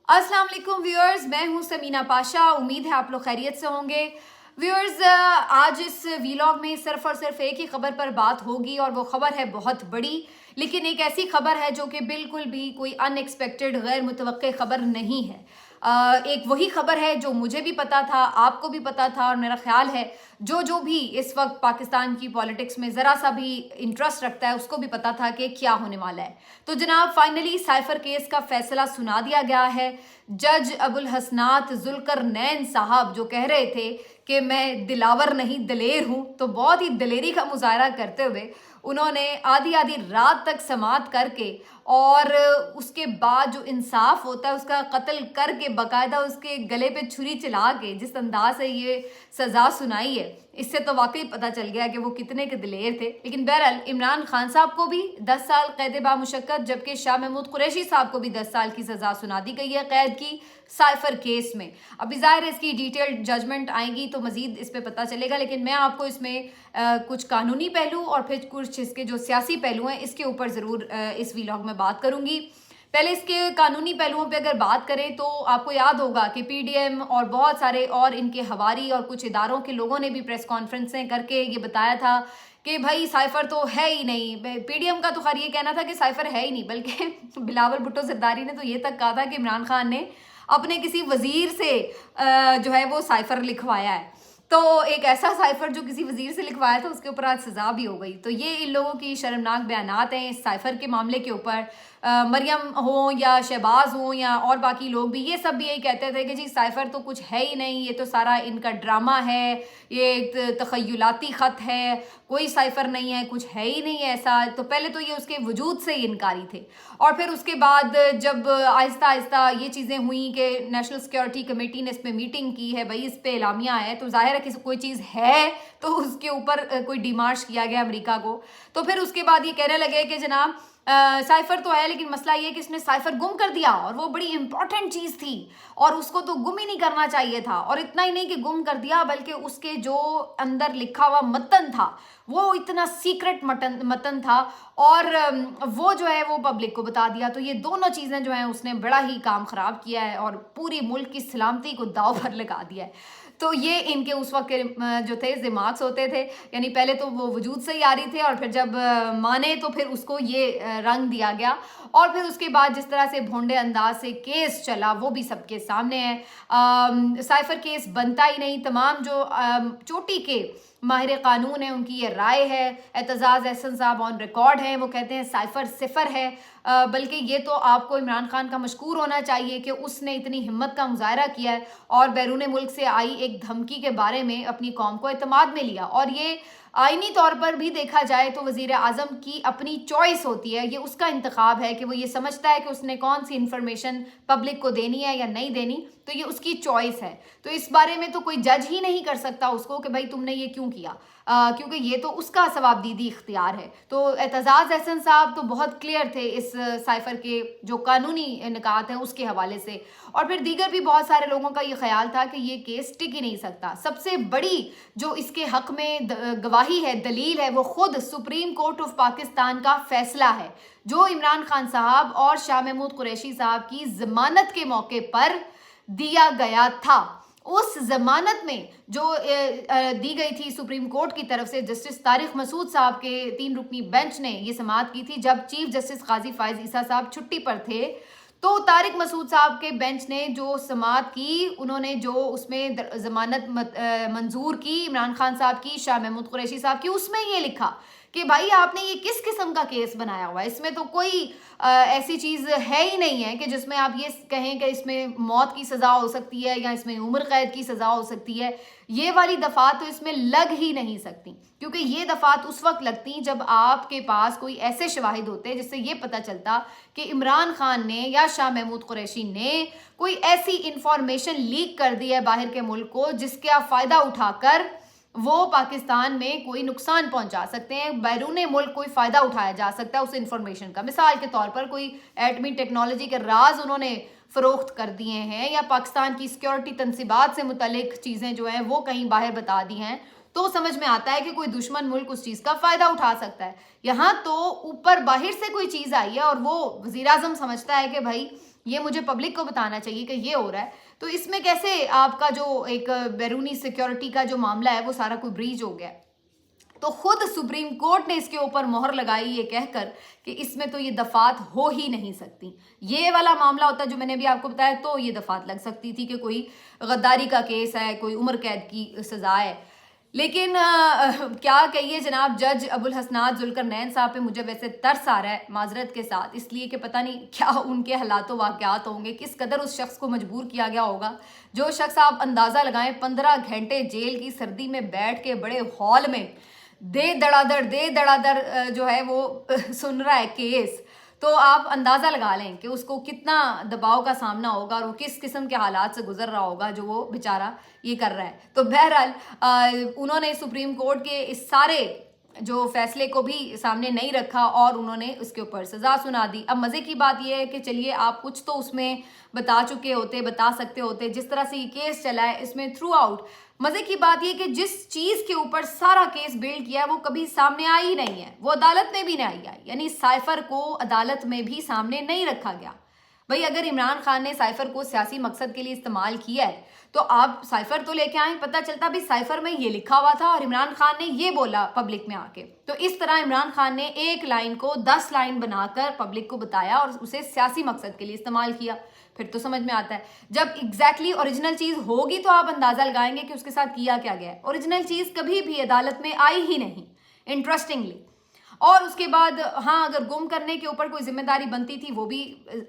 अस्सलाम वालेकुम व्यूअर्स, मैं हूं समीना पाशा। उम्मीद है आप लोग खैरियत से होंगे। व्यूअर्स, आज इस वीलॉग में सिर्फ और सिर्फ एक ही खबर पर बात होगी और वो खबर है बहुत बड़ी, लेकिन एक ऐसी खबर है जो कि बिल्कुल भी कोई अनएक्सपेक्टेड गैर मुतवक्के खबर नहीं है। एक वही खबर है जो मुझे भी पता था, आपको भी पता था, और मेरा ख्याल है जो भी इस वक्त पाकिस्तान की पॉलिटिक्स में ज़रा सा भी इंटरेस्ट रखता है उसको भी पता था कि क्या होने वाला है। तो जनाब, फाइनली साइफर केस का फैसला सुना दिया गया है। जज अबुल हसनात जुल्करनैन साहब जो कह रहे थे कि मैं दिलावर नहीं दलेर हूं, तो बहुत ही दलेरी का मुजाहरा करते हुए उन्होंने आधी आधी रात तक समाअत करके और उसके बाद जो इंसाफ होता है उसका कत्ल करके बाकायदा उसके गले पे छुरी चला के जिस अंदाज से ये सज़ा सुनाई है, इससे तो वाकई पता चल गया कि वो कितने के दिलेर थे। लेकिन बहरहाल इमरान खान साहब को भी 10 साल कैद बामुशक्कत, जबकि शाह महमूद कुरैशी साहब को भी 10 साल की सज़ा सुना दी गई है कैद की साइफर केस में। अभी ज़ाहिर है इसकी डिटेल्ड जजमेंट आएगी तो मज़ीद इस पर पता चलेगा, लेकिन मैं आपको इसमें कुछ कानूनी पहलू और फिर कुछ इसके जो सियासी पहलू हैं इसके ऊपर ज़रूर इस वीलॉग में बात करूँगी। पहले इसके कानूनी पहलुओं पे अगर बात करें तो आपको याद होगा कि पीडीएम और बहुत सारे और इनके हवारी और कुछ इदारों के लोगों ने भी प्रेस कॉन्फ्रेंसें करके ये बताया था कि भाई साइफर तो है ही नहीं। पीडीएम का तो खैर ये कहना था कि साइफर है ही नहीं, बल्कि बिलावल भुट्टो जरदारी ने तो ये तक कहा था कि इमरान खान ने अपने किसी वजीर से जो है वो साइफर लिखवाया है। तो एक ऐसा साइफर जो किसी वजीर से लिखवाया था उसके ऊपर आज सज़ा भी हो गई। तो ये इन लोगों की शर्मनाक बयानात हैं इस साइफर के मामले के ऊपर। मरियम हो या शहबाज हो या और बाकी लोग भी, ये सब भी यही कहते थे कि जी साइफर तो कुछ है ही नहीं, ये तो सारा इनका ड्रामा है, ये एक तखयलाती ख़त है, कोई साइफर नहीं है, कुछ है ही नहीं ऐसा। तो पहले तो ये उसके वजूद से ही इनकारी थे, और फिर उसके बाद जब आहिस्ता आहिस्ता ये चीज़ें हुई कि नेशनल सिक्योरिटी कमेटी ने इस पर मीटिंग की है, भाई इस पे एलामिया है, तो जाहिर है कि कोई चीज़ है तो उसके ऊपर कोई डिमार्श किया गया अमेरिका को। तो फिर उसके बाद ये कहने लगे कि जनाब साइफर तो है, लेकिन मसला ये कि इसने साइफर गुम कर दिया और वो बड़ी इंपॉर्टेंट चीज़ थी और उसको तो गुम ही नहीं करना चाहिए था। और इतना ही नहीं कि गुम कर दिया, बल्कि उसके जो अंदर लिखा हुआ मतन था वो इतना सीक्रेट मतन था और वो जो है वो पब्लिक को बता दिया। तो ये दोनों चीज़ें जो हैं उसने बड़ा ही काम ख़राब किया है और पूरी मुल्क की सलामती को दाव पर लगा दिया है। तो ये इनके उस वक्त के जो थे दिमाग होते थे, यानी पहले तो वो वजूद से ही आ रही थे और फिर जब माने तो फिर उसको ये रंग दिया गया। और फिर उसके बाद जिस तरह से भोंडे अंदाज से केस चला वो भी सबके सामने है। साइफर केस बनता ही नहीं। तमाम जो चोटी के माहिर कानून है उनकी ये राय है। एतजाज़ एहसन साहब ऑन रिकॉर्ड हैं, वो कहते हैं साइफर सिफर है। बल्कि ये तो आपको इमरान खान का मशकूर होना चाहिए कि उसने इतनी हिम्मत का मुजाहरा किया है और बैरून मुल्क से आई एक धमकी के बारे में अपनी कौम को एतमाद में लिया। और ये आईनी तौर पर भी देखा जाए तो वज़ीर आज़म की अपनी चॉइस होती है, ये उसका इंतखाब है कि वो ये समझता है कि उसने कौन सी इन्फॉर्मेशन पब्लिक को देनी है या नहीं देनी, तो ये उसकी चॉइस है। तो इस बारे में तो कोई जज ही नहीं कर सकता उसको कि भाई तुमने ये क्यों किया, क्योंकि ये तो उसका सवाबदीदी इख्तियार है। तो एतजाज़ एहसन साहब तो बहुत क्लियर थे इस साइफर के जो कानूनी निकात हैं उसके हवाले से, और फिर दीगर भी बहुत सारे लोगों का ये ख्याल था कि ये केस टिक ही नहीं सकता। सबसे बड़ी जो इसके हक में गवाही है, दलील है, वो खुद सुप्रीम कोर्ट ऑफ पाकिस्तान का फैसला है जो इमरान खान साहब और शाह महमूद कुरैशी साहब की जमानत के मौके पर दिया गया था। उस जमानत में जो दी गई थी सुप्रीम कोर्ट की तरफ से, जस्टिस तारिक मसूद साहब के 3 रुकनी बेंच ने ये समाअत की थी जब चीफ जस्टिस काजी फायज ईसा साहब छुट्टी पर थे। तो तारिक मसूद साहब के बेंच ने जो समाअत की, उन्होंने जो उसमें जमानत मंजूर की इमरान खान साहब की, शाह महमूद कुरैशी साहब की, उसमें ये लिखा कि भाई आपने ये किस किस्म का केस बनाया हुआ है, इसमें तो कोई ऐसी चीज़ है ही नहीं है कि जिसमें आप ये कहें कि इसमें मौत की सज़ा हो सकती है या इसमें उम्र कैद की सज़ा हो सकती है। ये वाली दफ़ात तो इसमें लग ही नहीं सकती, क्योंकि ये दफ़ात उस वक्त लगती जब आपके पास कोई ऐसे शवाहिद होते जिससे ये पता चलता कि इमरान खान ने या शाह महमूद कुरैशी ने कोई ऐसी इंफॉर्मेशन लीक कर दी है बाहर के मुल्क को जिसका फ़ायदा उठाकर वो पाकिस्तान में कोई नुकसान पहुंचा सकते हैं, बैरून मुल्क कोई फ़ायदा उठाया जा सकता है उस इंफॉर्मेशन का। मिसाल के तौर पर कोई एटमी टेक्नोलॉजी के राज उन्होंने फ़रोख्त कर दिए हैं या पाकिस्तान की सिक्योरिटी तनसीबात से मुतल्लिक चीज़ें जो हैं वो कहीं बाहर बता दी हैं, तो समझ में आता है कि कोई दुश्मन मुल्क उस चीज़ का फ़ायदा उठा सकता है। यहाँ तो ऊपर बाहर से कोई चीज़ आई है और वो वज़ीर आज़म समझता है कि भाई یہ مجھے پبلک کو بتانا چاہیے کہ یہ ہو رہا ہے. تو اس میں کیسے آپ کا جو ایک بیرونی سیکیورٹی کا جو معاملہ ہے وہ سارا کوئی بریچ ہو گیا. تو خود سپریم کورٹ نے اس کے اوپر مہر لگائی یہ کہہ کر کہ اس میں تو یہ دفعات ہو ہی نہیں سکتی. یہ والا معاملہ ہوتا جو میں نے بھی آپ کو بتایا تو یہ دفعات لگ سکتی تھی کہ کوئی غداری کا کیس ہے, کوئی عمر قید کی سزا ہے. لیکن کیا کہیے جناب جج ابو الحسنات ذوالقرنین صاحب پہ مجھے ویسے ترس آ رہا ہے معذرت کے ساتھ, اس لیے کہ پتہ نہیں کیا ان کے حالات و واقعات ہوں گے, کس قدر اس شخص کو مجبور کیا گیا ہوگا. جو شخص آپ اندازہ لگائیں 15 گھنٹے جیل کی سردی میں بیٹھ کے بڑے ہال میں دے دڑا در جو ہے وہ سن رہا ہے کیس, تو آپ اندازہ لگا لیں کہ اس کو کتنا دباؤ کا سامنا ہوگا اور وہ کس قسم کے حالات سے گزر رہا ہوگا جو وہ بیچارہ یہ کر رہا ہے. تو بہرحال انہوں نے سپریم کورٹ کے اس سارے جو فیصلے کو بھی سامنے نہیں رکھا اور انہوں نے اس کے اوپر سزا سنا دی. اب مزے کی بات یہ ہے کہ چلیے آپ کچھ تو اس میں بتا چکے ہوتے, بتا سکتے ہوتے, جس طرح سے یہ کیس چلا ہے اس میں تھرو آؤٹ مزے کی بات یہ کہ جس چیز کے اوپر سارا کیس بلڈ کیا ہے وہ کبھی سامنے آئی ہی نہیں ہے, وہ عدالت میں بھی نہیں آئی. یعنی سائفر کو عدالت میں بھی سامنے نہیں رکھا گیا. بھئی اگر عمران خان نے سائفر کو سیاسی مقصد کے لیے استعمال کیا ہے تو آپ سائفر تو لے کے آئیں, پتہ چلتا بھی سائفر میں یہ لکھا ہوا تھا اور عمران خان نے یہ بولا پبلک میں آ کے. تو اس طرح عمران خان نے ایک لائن کو 10 لائن بنا کر پبلک کو بتایا اور اسے سیاسی مقصد کے لیے استعمال کیا. پھر تو سمجھ میں آتا ہے جب ایگزیکٹلی اوریجنل چیز ہوگی تو آپ اندازہ لگائیں گے کہ اس کے ساتھ کیا کیا گیا ہے. اوریجنل چیز کبھی بھی عدالت میں آئی ہی نہیں انٹرسٹنگلی. اور اس کے بعد ہاں اگر گم کرنے کے اوپر کوئی ذمہ داری بنتی تھی وہ بھی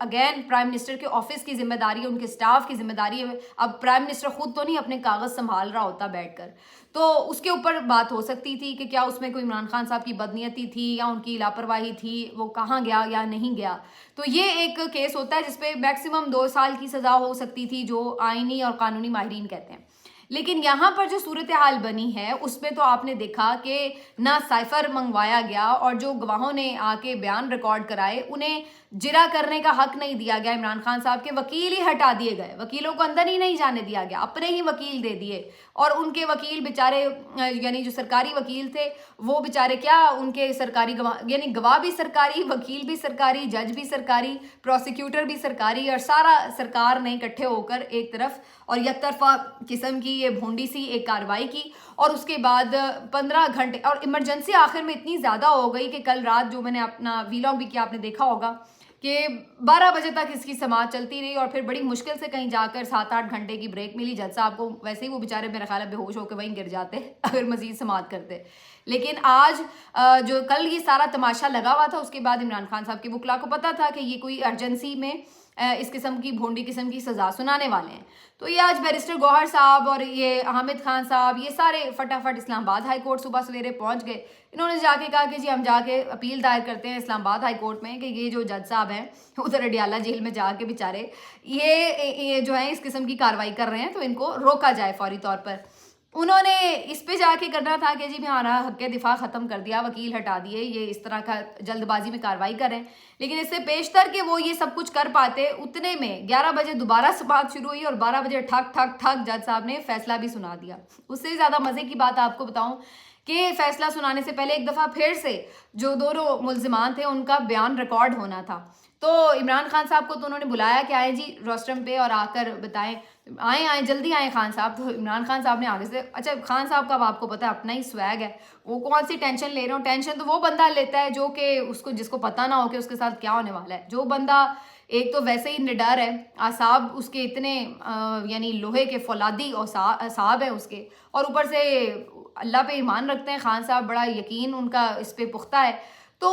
اگین پرائم منسٹر کے آفس کی ذمہ داری ہے, ان کے سٹاف کی ذمہ داری ہے. اب پرائم منسٹر خود تو نہیں اپنے کاغذ سنبھال رہا ہوتا بیٹھ کر, تو اس کے اوپر بات ہو سکتی تھی کہ کیا اس میں کوئی عمران خان صاحب کی بدنیتی تھی یا ان کی لاپرواہی تھی, وہ کہاں گیا یا نہیں گیا. تو یہ ایک کیس ہوتا ہے جس پہ میکسیمم 2 سال کی سزا ہو سکتی تھی جو آئینی اور قانونی ماہرین کہتے ہیں. لیکن یہاں پر جو صورتحال بنی ہے اس میں تو آپ نے دیکھا کہ نہ سائفر منگوایا گیا اور جو گواہوں نے آ کے بیان ریکارڈ کرائے انہیں جرا کرنے کا حق نہیں دیا گیا. عمران خان صاحب کے وکیل ہی ہٹا دیے گئے, وکیلوں کو اندر ہی نہیں جانے دیا گیا, اپنے ہی وکیل دے دیے. اور ان کے وکیل بیچارے یعنی جو سرکاری وکیل تھے وہ بیچارے کیا ان کے سرکاری گواہ یعنی گواہ بھی سرکاری, وکیل بھی سرکاری, جج بھی سرکاری, پروسیکیوٹر بھی سرکاری, اور سارا سرکار نے اکٹھے ہو کر ایک طرف اور یک طرفہ قسم کی یہ بھونڈی سی ایک کارروائی کی. اور اس کے بعد 15 گھنٹے اور ایمرجنسی آخر میں اتنی زیادہ ہو گئی کہ کل رات جو میں نے اپنا ویلاگ بھی کیا آپ نے دیکھا ہوگا کہ 12 بجے تک اس کی سماعت چلتی رہی اور پھر بڑی مشکل سے کہیں جا کر 7-8 گھنٹے کی بریک ملی. جج صاحب کو ویسے ہی وہ بیچارے میرا خیال ہے بے ہوش ہو کے وہیں گر جاتے اگر مزید سماعت کرتے. لیکن آج جو کل یہ سارا تماشا لگا ہوا تھا اس کے بعد عمران خان صاحب کے وکلا کو پتا تھا کہ یہ کوئی ارجنسی میں اس قسم کی بھونڈی قسم کی سزا سنانے والے ہیں. تو یہ آج بیرسٹر گوہر صاحب اور یہ حامد خان صاحب یہ سارے فٹافٹ اسلام آباد ہائی کورٹ صبح سویرے پہنچ گئے. انہوں نے جا کے کہا کہ جی ہم جا کے اپیل دائر کرتے ہیں اسلام آباد ہائی کورٹ میں کہ یہ جو جج صاحب ہیں ادھر اڈیالہ جیل میں جا کے بیچارے یہ جو ہیں اس قسم کی کارروائی کر رہے ہیں تو ان کو روکا جائے فوری طور پر. انہوں نے اس پہ جا کے کرنا تھا کہ جی ہمارا حق دفاع ختم کر دیا, وکیل ہٹا دیے, یہ اس طرح کا جلد بازی میں کارروائی کریں. لیکن اس سے پیشتر کہ وہ یہ سب کچھ کر پاتے اتنے میں 11 بجے دوبارہ سماعت شروع ہوئی اور 12 بجے ٹھک ٹھک ٹھک جج صاحب نے فیصلہ بھی سنا دیا. اس سے زیادہ مزے کی بات آپ کو بتاؤں کہ فیصلہ سنانے سے پہلے ایک دفعہ پھر سے جو دونوں ملزمان تھے ان کا بیان ریکارڈ ہونا تھا. تو عمران خان صاحب کو تو انہوں نے بلایا کہ آئیں جی روسٹرم پہ اور آ کر بتائیں, آئیں جلدی آئیں خان صاحب. تو عمران خان صاحب نے آگے سے اچھا خان صاحب کا آپ کو پتہ ہے اپنا ہی سویگ ہے, وہ کون سی ٹینشن لے رہے ہوں, ٹینشن تو وہ بندہ لیتا ہے جو کہ جس کو پتہ نہ ہو کہ اس کے ساتھ کیا ہونے والا ہے. جو بندہ ایک تو ویسے ہی نڈر ہے, اعصاب اس کے اتنے یعنی لوہے کے فولادی اعصاب ہیں اس کے, اور اوپر سے اللہ پہ ایمان رکھتے ہیں خان صاحب, بڑا یقین ان کا اس پہ پختہ ہے. تو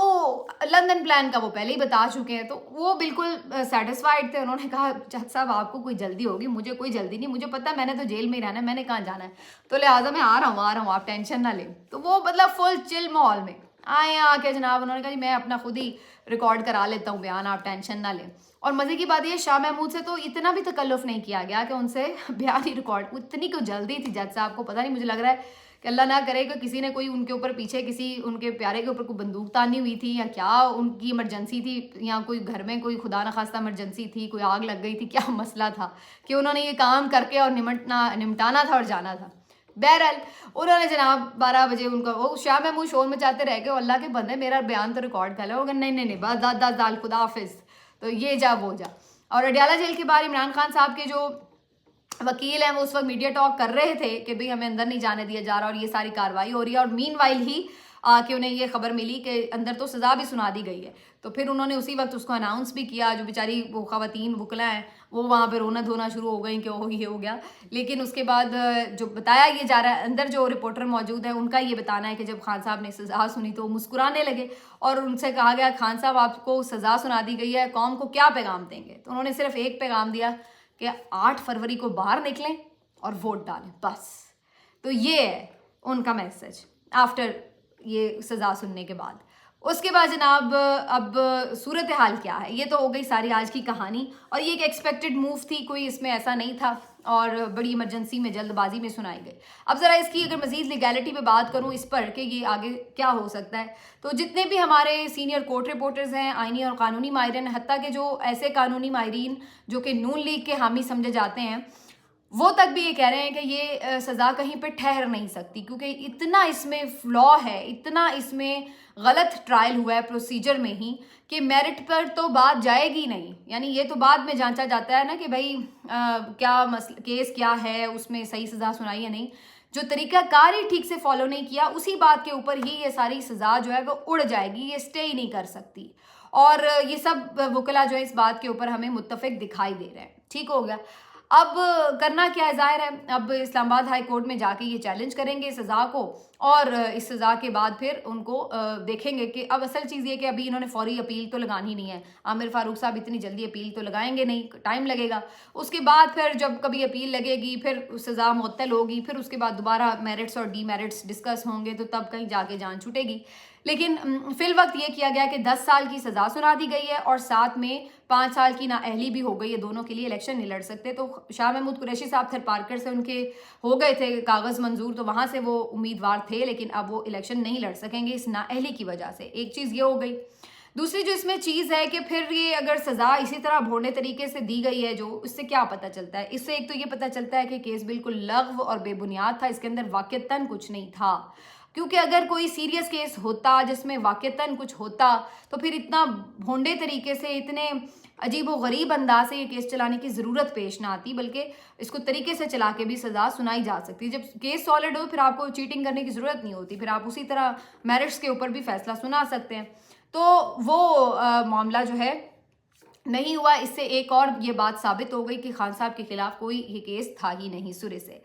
لندن پلان کا وہ پہلے ہی بتا چکے ہیں, تو وہ بالکل سیٹسفائڈ تھے. انہوں نے کہا جج صاحب آپ کو کوئی جلدی ہوگی, مجھے کوئی جلدی نہیں, مجھے پتہ ہے میں نے تو جیل میں ہی رہنا ہے, میں نے کہاں جانا ہے, تو لہٰذا میں آ رہا ہوں آپ ٹینشن نہ لیں. تو وہ مطلب فل چل ماحول میں آئے آ کے جناب انہوں نے کہا جی میں اپنا خود ہی ریکارڈ کرا لیتا ہوں بیان, آپ ٹینشن نہ لیں. اور مزے کی بات یہ شاہ محمود سے تو اتنا بھی تکلف نہیں کیا گیا کہ ان سے بیان ہی ریکارڈ, اتنی کوئی جلدی تھی جج صاحب کو, پتہ نہیں مجھے لگ رہا ہے کہ اللہ نہ کرے کہ کسی نے کوئی ان کے اوپر پیچھے کسی ان کے پیارے کے اوپر کوئی بندوق تانی ہوئی تھی یا کیا ان کی ایمرجنسی تھی, یا کوئی گھر میں کوئی خدا نخواستہ ایمرجنسی تھی, کوئی آگ لگ گئی تھی, کیا مسئلہ تھا کہ انہوں نے یہ کام کر کے اور نمٹانا تھا اور جانا تھا. بہرحال انہوں نے جناب 12 بجے ان کا وہ شاہ محمود شور مچاتے رہ گئے, اللہ کے بندے میرا بیان تو ریکارڈ کر لو, نہیں بس دال خدا حافظ, تو یہ جا وہ جا. और अडयाला जेल के बाहर इमरान खान साहब के जो वकील हैं वो उस वक्त मीडिया टॉक कर रहे थे कि भाई हमें अंदर नहीं जाने दिया जा रहा और ये सारी कार्रवाई हो रही है, और मीनवाइल ही कि उन्हें ये खबर मिली कि अंदर तो सज़ा भी सुना दी गई है। तो फिर उन्होंने उसी वक्त उसको अनाउंस भी किया। जो बेचारी वो ख़वातीन वकला हैं वो वहाँ पे रोना धोना शुरू हो गई कि ओह ये हो गया। लेकिन उसके बाद जो बताया ये जा रहा है, अंदर जो रिपोर्टर मौजूद है उनका ये बताना है कि जब खान साहब ने सज़ा सुनी तो मुस्कुराने लगे और उनसे कहा गया खान साहब आपको सज़ा सुना दी गई है, कौम को क्या पैगाम देंगे? तो उन्होंने सिर्फ एक पैगाम दिया कि 8 फरवरी को बाहर निकलें और वोट डालें, बस। तो ये है उनका मैसेज आफ्टर ये सज़ा सुनने के बाद। उसके बाद जनाब अब सूरत हाल क्या है, ये तो हो गई सारी आज की कहानी, और ये एक एक्सपेक्टेड मूव थी, कोई इसमें ऐसा नहीं था और बड़ी इमरजेंसी में जल्दबाजी में सुनाई गई। अब ज़रा इसकी अगर मज़ीद लीगैलिटी पे बात करूँ इस पर कि ये आगे क्या हो सकता है, तो जितने भी हमारे सीनियर कोर्ट रिपोर्टर्स हैं, आइनी और कानूनी माहिरीन, हत्ता के जो ऐसे कानूनी माहिरीन जो कि नून लीग के हामी समझे जाते हैं, वो तक भी ये कह रहे हैं कि ये सज़ा कहीं पे ठहर नहीं सकती, क्योंकि इतना इसमें फ्लॉ है, इतना इसमें गलत ट्रायल हुआ है प्रोसीजर में ही कि मेरिट पर तो बात जाएगी नहीं। यानी ये तो बाद में जांचा जाता है ना कि भाई क्या केस क्या है, उसमें सही सज़ा सुनाई या नहीं। जो तरीक़ाकार ही ठीक से फॉलो नहीं किया, उसी बात के ऊपर ही ये सारी सज़ा जो है वो उड़ जाएगी, ये स्टे ही नहीं कर सकती। और ये सब वकला जो है इस बात के ऊपर हमें मुत्तफ़िक दिखाई दे रहे हैं। ठीक हो गया। अब करना क्या है, ज़ाहिर है अब इस्लामाबाद हाई कोर्ट में जाके ये चैलेंज करेंगे सज़ा को, और इस सज़ा के बाद फिर उनको देखेंगे कि अब असल चीज़ ये कि अभी इन्होंने फौरी अपील तो लगानी नहीं है। आमिर फारूक साहब इतनी जल्दी अपील तो लगाएंगे नहीं, टाइम लगेगा। उसके बाद फिर जब कभी अपील लगेगी फिर सज़ा मुअत्तल होगी, फिर उसके बाद दोबारा मेरिट्स और डीमेरिट्स डिस्कस होंगे, तो तब कहीं जाके जान छूटेगी। लेकिन फिल वक्त ये किया गया कि 10 साल की सज़ा सुना दी गई है और साथ में 5 साल की नाअहली भी हो गई है, दोनों के लिए इलेक्शन नहीं लड़ सकते। तो शाह महमूद कुरैशी साहब थर पार्कर से उनके हो गए थे कागज़ मंजूर, तो वहाँ से वो उम्मीदवार थे, लेकिन अब वो इलेक्शन नहीं लड़ सकेंगे इस नाअहली की वजह से। एक चीज़ ये हो गई। दूसरी जो इसमें चीज़ है कि फिर ये अगर सज़ा इसी तरह भोंडे तरीके से दी गई है, जो इससे क्या पता चलता है? इससे एक तो ये पता चलता है कि केस बिल्कुल लग़्व और बेबुनियाद था, इसके अंदर वाक़िअतन कुछ नहीं था। क्योंकि अगर कोई सीरियस केस होता जिसमें वाक़िअतन कुछ होता तो फिर इतना भोंडे तरीके से, इतने अजीब व गरीब अंदाज से ये केस चलाने की ज़रूरत पेश ना आती, बल्कि इसको तरीके से चला के भी सज़ा सुनाई जा सकती है। जब केस सॉलिड हो फिर आपको चीटिंग करने की ज़रूरत नहीं होती, फिर आप उसी तरह मेरिट्स के ऊपर भी फैसला सुना सकते हैं। तो वो मामला जो है नहीं हुआ। इससे एक और ये बात साबित हो गई कि खान साहब के खिलाफ कोई ये केस था ही नहीं सुरे से।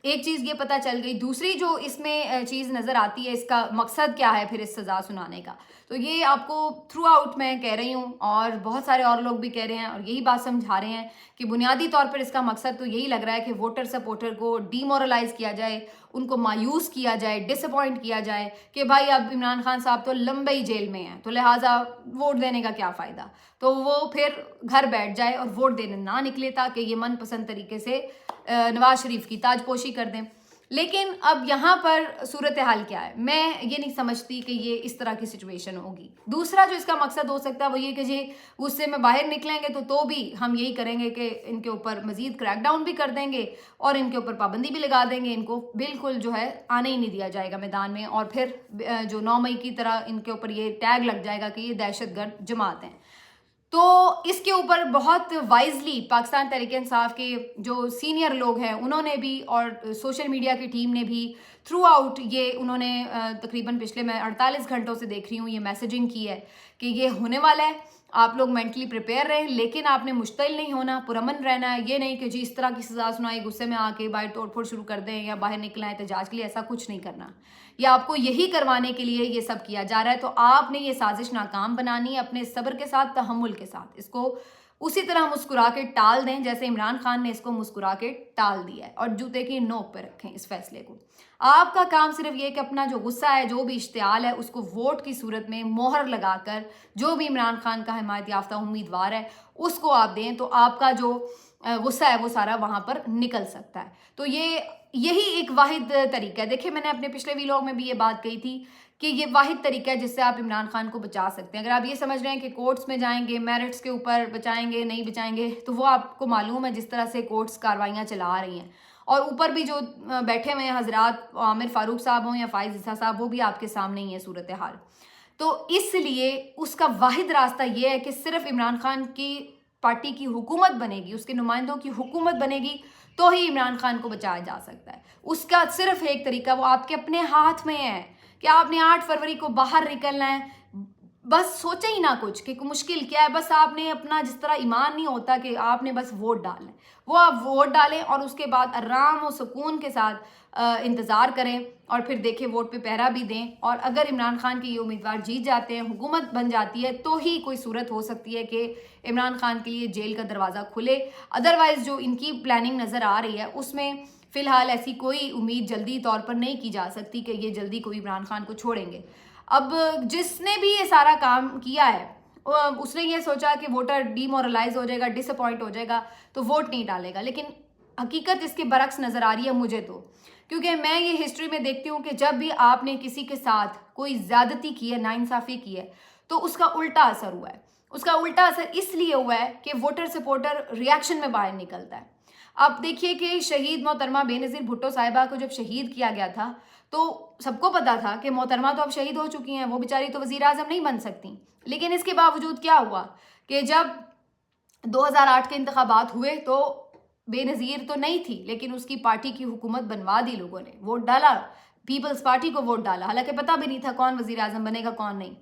एक चीज़ ये पता चल गई। दूसरी जो इसमें चीज़ नज़र आती है, इसका मकसद क्या है फिर इस सज़ा सुनाने का, तो ये आपको थ्रू आउट मैं कह रही हूँ और बहुत सारे और लोग भी कह रहे हैं और यही बात समझा रहे हैं कि बुनियादी तौर पर इसका मकसद तो यही लग रहा है कि वोटर सपोर्टर को डीमोरलाइज किया जाए, उनको मायूस किया जाए, डिसअपॉइंट किया जाए कि भाई अब इमरान खान साहब तो लंबे ही जेल में हैं, तो लिहाजा वोट देने का क्या फ़ायदा। तो वो फिर घर बैठ जाए और वोट देने ना निकले, ताकि ये मनपसंद तरीके से नवाज शरीफ की ताजपोशी कर दें। लेकिन अब यहाँ पर सूरत हाल क्या है, मैं ये नहीं समझती कि ये इस तरह की सिचुएशन होगी। दूसरा जो इसका मकसद हो सकता है वो ये कि जी गुस्से में बाहर निकलेंगे तो भी हम यही करेंगे कि इनके ऊपर मज़ीद क्रैकडाउन भी कर देंगे और इनके ऊपर पाबंदी भी लगा देंगे, इनको बिल्कुल जो है आने ही नहीं दिया जाएगा मैदान में, और फिर जो 9 मई की तरह इनके ऊपर ये टैग लग जाएगा कि ये दहशतगर्द जमात हैं। तो इसके ऊपर बहुत वाइजली पाकिस्तान तहरीक इंसाफ के जो सीनियर लोग हैं उन्होंने भी और सोशल मीडिया की टीम ने भी थ्रू आउट ये उन्होंने तकरीबन पिछले मैं 48 घंटों से देख रही हूँ ये मैसेजिंग की है कि ये होने वाला है, आप लोग मेंटली प्रिपेयर रहें, लेकिन आपने मुश्तिल नहीं होना, पुरअमन रहना है। ये नहीं कि जी इस तरह की सज़ा सुनाई गुस्से में आके बाहर तोड़फोड़ शुरू कर दें या बाहर निकल आए एहतजाज के लिए, ऐसा कुछ नहीं करना। ये आपको यही करवाने के लिए ये सब किया जा रहा है। तो आपने ये साजिश नाकाम बनानी है अपने सब्र के साथ, तहम्मुल के साथ। इसको उसी तरह मुस्कुरा के टाल दें जैसे इमरान खान ने इसको मुस्कुरा के टाल दिया है, और जूते की नोक पे रखें इस फैसले को। आपका काम सिर्फ ये कि अपना जो गुस्सा है, जो भी इश्तियाल है, उसको वोट की सूरत में मोहर लगाकर जो भी इमरान खान का हिमायत याफ्ता उम्मीदवार है उसको आप दें, तो आपका जो गुस्सा है वो सारा वहाँ पर निकल सकता है। तो यही एक वाहिद तरीका है। देखिए मैंने अपने पिछले वीलॉग में भी ये बात कही थी कि ये वाहिद तरीका है जिससे आप इमरान खान को बचा सकते हैं। अगर आप ये समझ रहे हैं कि कोर्ट्स में जाएंगे, मेरिट्स के ऊपर बचाएंगे, नहीं बचाएंगे, तो वो आपको मालूम है जिस तरह से कोर्ट्स कार्रवाइयाँ चला रही हैं, और ऊपर भी जो बैठे हुए हैं हजरात, आमिर फारूक साहब हों या फाइज ईसा साहब, वो भी आपके सामने ही है सूरत हाल। तो इसलिए उसका वाहिद रास्ता ये है कि सिर्फ इमरान खान की पार्टी की हुकूमत बनेगी, उसके नुमाइंदों की हुकूमत बनेगी, तो ही इमरान खान को बचाया जा सकता है। उसका सिर्फ एक तरीका, वो आपके अपने हाथ में है कि आपने 8 फरवरी को बाहर निकलना है। बस सोचे ही ना कुछ कि मुश्किल क्या है, बस आपने अपना, जिस तरह ईमान नहीं होता कि आपने बस वोट डालना है, वो आप वोट डालें और उसके बाद आराम और सुकून के साथ इंतज़ार करें और फिर देखें, वोट पे पहरा भी दें। और अगर इमरान खान के ये उम्मीदवार जीत जाते हैं, हुकूमत बन जाती है, तो ही कोई सूरत हो सकती है कि इमरान खान के लिए जेल का दरवाज़ा खुले। अदरवाइज़ जो इनकी प्लानिंग नज़र आ रही है उसमें फ़िलहाल ऐसी कोई उम्मीद जल्दी तौर पर नहीं की जा सकती कि ये जल्दी कोई इमरान खान को छोड़ेंगे। अब जिसने भी ये सारा काम किया है उसने ये सोचा कि वोटर डीमोरलाइज हो जाएगा, डिसअपॉइंट हो जाएगा, तो वोट नहीं डालेगा। लेकिन हकीकत इसके बरक्स नज़र आ रही है मुझे तो, क्योंकि मैं ये हिस्ट्री में देखती हूँ कि जब भी आपने किसी के साथ कोई ज़्यादती की है, नाइंसाफ़ी की है, तो उसका उल्टा असर हुआ है। उसका उल्टा असर इसलिए हुआ है कि वोटर सपोर्टर रिएक्शन में बाहर निकलता है। अब देखिए कि शहीद मोहतरमा बेनज़ीर भुट्टो साहिबा को जब शहीद किया गया था, तो सबको पता था कि मोहतरमा तो अब शहीद हो चुकी हैं, वो बेचारी तो वज़ीर आज़म नहीं बन सकती। लेकिन इसके बावजूद क्या हुआ कि जब 2008 के इंतखाबात हुए तो बेनज़ीर तो नहीं थी, लेकिन उसकी पार्टी की हुकूमत बनवा दी लोगों ने, वोट डाला, पीपल्स पार्टी को वोट डाला, हालांकि पता भी नहीं था कौन वज़ीर आज़म बनेगा कौन नहीं,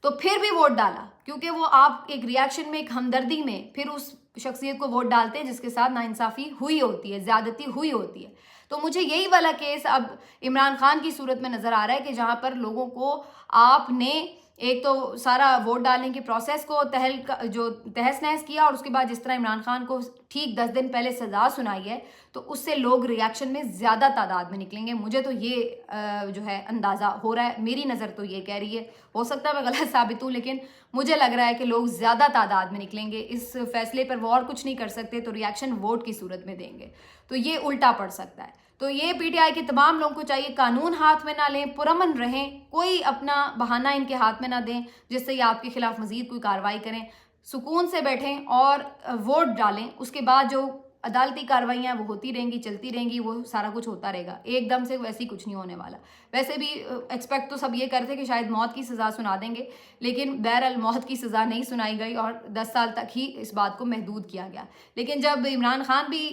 तो फिर भी वोट डाला, क्योंकि वो आप एक रिएक्शन में, एक हमदर्दी में फिर उस शख्सियत को वोट डालते हैं जिसके साथ नाइंसाफ़ी हुई होती है, ज़्यादती हुई होती है। तो मुझे यही वाला केस अब इमरान खान की सूरत में नज़र आ रहा है कि जहाँ पर लोगों को आपने एक तो सारा वोट डालने की प्रोसेस को तहस नहस किया, और उसके बाद जिस तरह इमरान खान को ठीक 10 दिन पहले सज़ा सुनाई है, तो उससे लोग रिएक्शन में ज़्यादा तादाद में निकलेंगे। मुझे तो ये जो है अंदाज़ा हो रहा है, मेरी नज़र तो ये कह रही है, हो सकता है मैं गलत साबित हूँ, लेकिन मुझे लग रहा है कि लोग ज़्यादा तादाद में निकलेंगे। इस फैसले पर वो और कुछ नहीं कर सकते, तो रिएक्शन वोट की सूरत में देंगे, तो ये उल्टा पड़ सकता है। तो ये पीटीआई के तमाम लोगों को चाहिए, कानून हाथ में ना लें, पुरअमन रहें, कोई अपना बहाना इनके हाथ में ना दें जिससे ये आपके खिलाफ मजीद कोई कार्रवाई करें। सुकून से बैठें और वोट डालें। उसके बाद जो अदालती कार्रवाइयाँ वो होती रहेंगी, चलती रहेंगी, वो सारा कुछ होता रहेगा, एकदम से वैसे ही कुछ नहीं होने वाला। वैसे भी एक्सपेक्ट तो सब ये करते कि शायद मौत की सज़ा सुना देंगे, लेकिन बहरहाल मौत की सज़ा नहीं सुनाई गई और 10 साल तक ही इस बात को महदूद किया गया। लेकिन जब इमरान खान भी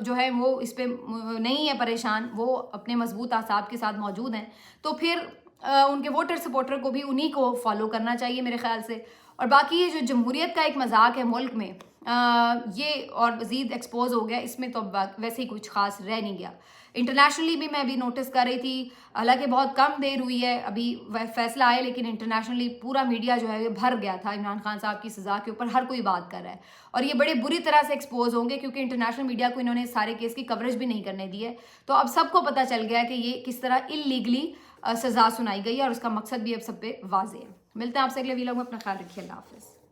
जो है वो इस पर नहीं है परेशान, वो अपने मजबूत आसाब के साथ मौजूद हैं, तो फिर उनके वोटर सपोर्टर को भी उन्हीं को फॉलो करना चाहिए मेरे ख्याल से। और बाकी ये जो जमहूरियत का एक मजाक है मुल्क में, ये और मज़ीद एक्सपोज हो गया, इसमें तो वैसे ही कुछ ख़ास रह नहीं गया। इंटरनेशनली भी मैं अभी नोटिस कर रही थी, हालांकि बहुत कम देर हुई है अभी फैसला आए, लेकिन इंटरनेशनली पूरा मीडिया जो है ये भर गया था इमरान खान साहब की सज़ा के ऊपर, हर कोई बात कर रहा है और ये बड़े बुरी तरह से एक्सपोज होंगे, क्योंकि इंटरनेशनल मीडिया को इन्होंने सारे केस की कवरेज भी नहीं करने दी है। तो अब सबको पता चल गया कि ये किस तरह इल्लीगली सज़ा सुनाई गई है और उसका मकसद भी अब सब पे वाज़ेह है। मिलते हैं आपसे अगले वीडियो में, अपना ख्याल रखिए, अल्लाह हाफ़िज़।